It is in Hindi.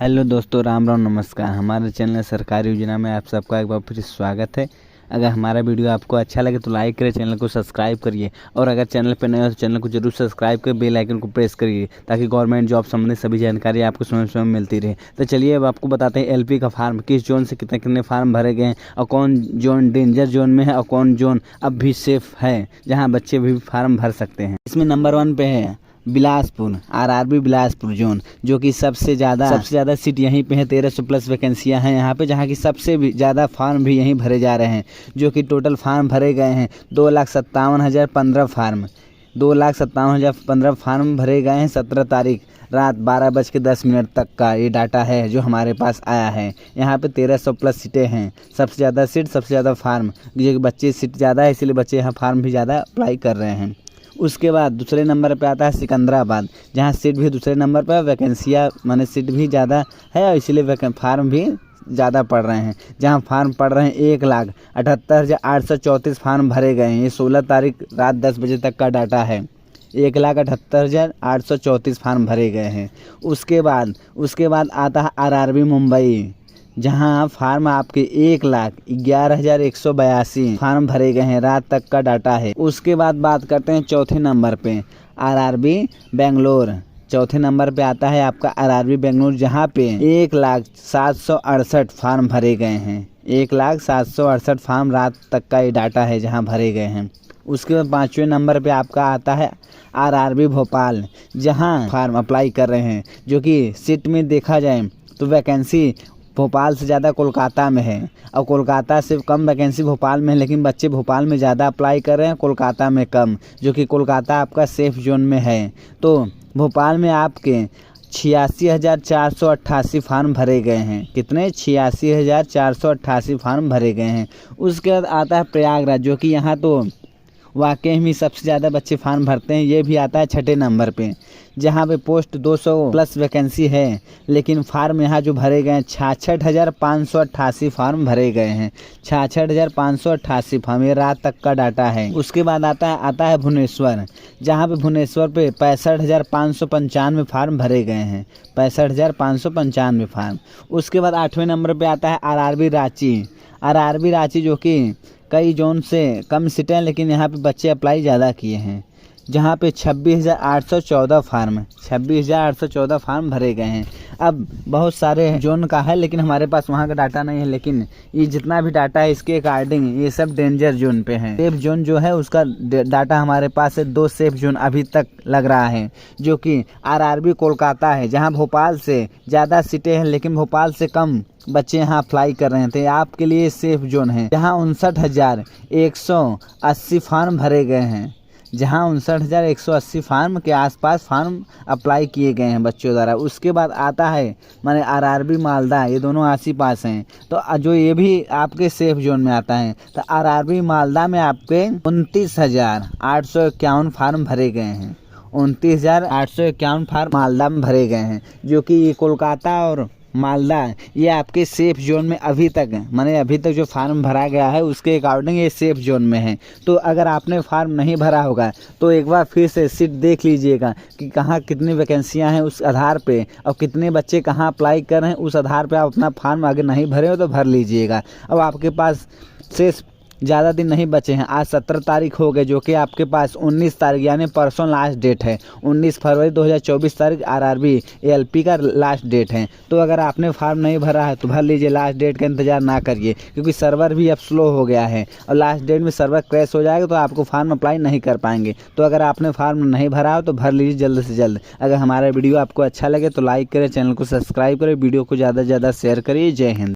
हेलो दोस्तों, राम राम नमस्कार। हमारे चैनल सरकारी योजना में आप सबका एक बार फिर स्वागत है। अगर हमारा वीडियो आपको अच्छा लगे तो लाइक करिए, चैनल को सब्सक्राइब करिए और अगर चैनल पर नए हो तो चैनल को जरूर सब्सक्राइब कर बेल आइकन को प्रेस करिए ताकि गवर्नमेंट जॉब संबंधित सभी जानकारी आपको समय समय मिलती रहे। तो चलिए अब आपको बताते हैं एलपी का फार्म किस जोन से कितने कितने फार्म भरे गए हैं और कौन जोन डेंजर जोन में है और कौन जोन अब भी सेफ है जहाँ बच्चे भी फार्म भर सकते हैं। इसमें नंबर 1 पे है बिलासपुर, आरआरबी बिलासपुर जोन, जो कि सबसे ज़्यादा सीट यहीं पे है। 1300 प्लस वैकेंसियां हैं यहाँ पे, जहाँ की सबसे भी ज़्यादा फार्म भी यहीं भरे जा रहे हैं। जो कि टोटल फार्म भरे गए हैं 2,57,015 फार्म, 2,57,015 फार्म भरे गए हैं। 17 तारीख रात 12:10 तक का ये डाटा है जो हमारे पास आया है। यहाँ पे 1300 प्लस सीटें हैं। सबसे ज़्यादा सीट, सबसे ज़्यादा फार्म, जो कि बच्चे सीट ज़्यादा है इसलिए बच्चे यहाँ फार्म भी ज़्यादा अप्लाई कर रहे हैं। उसके बाद दूसरे नंबर पे आता है सिकंदराबाद, जहाँ सीट भी दूसरे नंबर पर, वैकेंसियाँ माने सीट भी ज़्यादा है और इसीलिए फार्म भी ज़्यादा पड़ रहे हैं। जहाँ फार्म पड़ रहे हैं 1,78,834 फार्म भरे गए हैं। ये 16 तारीख रात 10 बजे तक का डाटा है। 1,78,834 फार्म भरे गए हैं। उसके बाद आता है आरआरबी मुंबई, जहां फार्म आपके 1,11,182 फार्म भरे गए हैं। रात तक का डाटा है। उसके बाद बात करते हैं चौथे नंबर पे आरआरबी बेंगलोर। चौथे नंबर पे आता है आपका आरआरबी बेंगलोर, जहां पे 1,768 फार्म भरे गए हैं। 1,768 फार्म रात तक का ये डाटा है जहां भरे गए हैं। उसके बाद 5वें नंबर पे आपका आता है आरआरबी भोपाल, जहां फार्म अप्लाई कर रहे हैं। जो कि सीट में देखा जाए तो वैकेंसी भोपाल से ज़्यादा कोलकाता में है और कोलकाता से कम वैकेंसी भोपाल में है, लेकिन बच्चे भोपाल में ज़्यादा अप्लाई कर रहे हैं, कोलकाता में कम। जो कि कोलकाता आपका सेफ जोन में है। तो भोपाल में आपके 86,488 फार्म भरे गए हैं। कितने? 86,488 फार्म भरे गए हैं। उसके बाद आता है प्रयागराज, जो कि यहाँ तो वाकई में सबसे ज़्यादा बच्चे फार्म भरते हैं। ये भी आता है 6ठे नंबर पे, जहाँ पे पोस्ट 200 प्लस वैकेंसी है, लेकिन फार्म यहाँ जो भरे गए हैं 66,588 फार्म भरे गए हैं। 66,588 फार्म, ये रात तक का डाटा है। उसके बाद आता है भुवनेश्वर, जहाँ पे भुवनेश्वर पे 65,595 फार्म भरे गए हैं। 65,595 फार्म। उसके बाद 8वें नंबर पे आता है आरआरबी रांची। आरआरबी रांची जो कि कई जोन से कम सीटें हैं, लेकिन यहाँ पे बच्चे अप्लाई ज़्यादा किए हैं। जहाँ पे 26,814 फार्म भरे गए हैं। अब बहुत सारे जोन का है, लेकिन हमारे पास वहाँ का डाटा नहीं है। लेकिन ये जितना भी डाटा है इसके अकॉर्डिंग ये सब डेंजर जोन पे है। सेफ जोन जो है उसका डाटा हमारे पास है। 2 सेफ जोन अभी तक लग रहा है, जो कि आरआरबी कोलकाता है, जहाँ भोपाल से ज़्यादा सीटें हैं लेकिन भोपाल से कम बच्चे यहाँ अप्लाई कर रहे थे। आपके लिए सेफ जोन है, जहाँ 59,180 फार्म भरे गए हैं। जहाँ 59,180 फार्म के आसपास फार्म अप्लाई किए गए हैं बच्चों द्वारा। उसके बाद आता है माने आरआरबी मालदा, ये दोनों आस ही पास हैं। तो जो ये भी आपके सेफ जोन में आता है। तो आरआरबी मालदा में आपके 29,851 फार्म भरे गए हैं। 29,851 फार्म मालदा में भरे गए हैं, जो कि ये कोलकाता और मालदा ये आपके सेफ जोन में अभी तक जो फार्म भरा गया है उसके अकॉर्डिंग ये सेफ जोन में है। तो अगर आपने फार्म नहीं भरा होगा तो एक बार फिर से सीट देख लीजिएगा कि कहाँ कितनी वैकेंसियां हैं, उस आधार पे और कितने बच्चे कहाँ अप्लाई कर रहे हैं, उस आधार पे आप अपना फार्म अगर नहीं भरे हो तो भर लीजिएगा। अब आपके पास शेष ज़्यादा दिन नहीं बचे हैं। आज 17 तारीख हो गए, जो कि आपके पास 19 तारीख यानी परसों लास्ट डेट है। 19 फरवरी 2024 तारीख आरआरबी एलपी का लास्ट डेट है। तो अगर आपने फार्म नहीं भरा है तो भर लीजिए, लास्ट डेट का इंतजार ना करिए, क्योंकि सर्वर भी अब स्लो हो गया है और लास्ट डेट में सर्वर क्रैश हो जाएगा तो आपको फार्म अप्लाई नहीं कर पाएंगे। तो अगर आपने फार्म नहीं भरा हो तो भर लीजिए जल्द से जल्द। अगर हमारा वीडियो आपको अच्छा लगे तो लाइक करें, चैनल को सब्सक्राइब करें, वीडियो को ज़्यादा से ज़्यादा शेयर करिए। जय हिंद।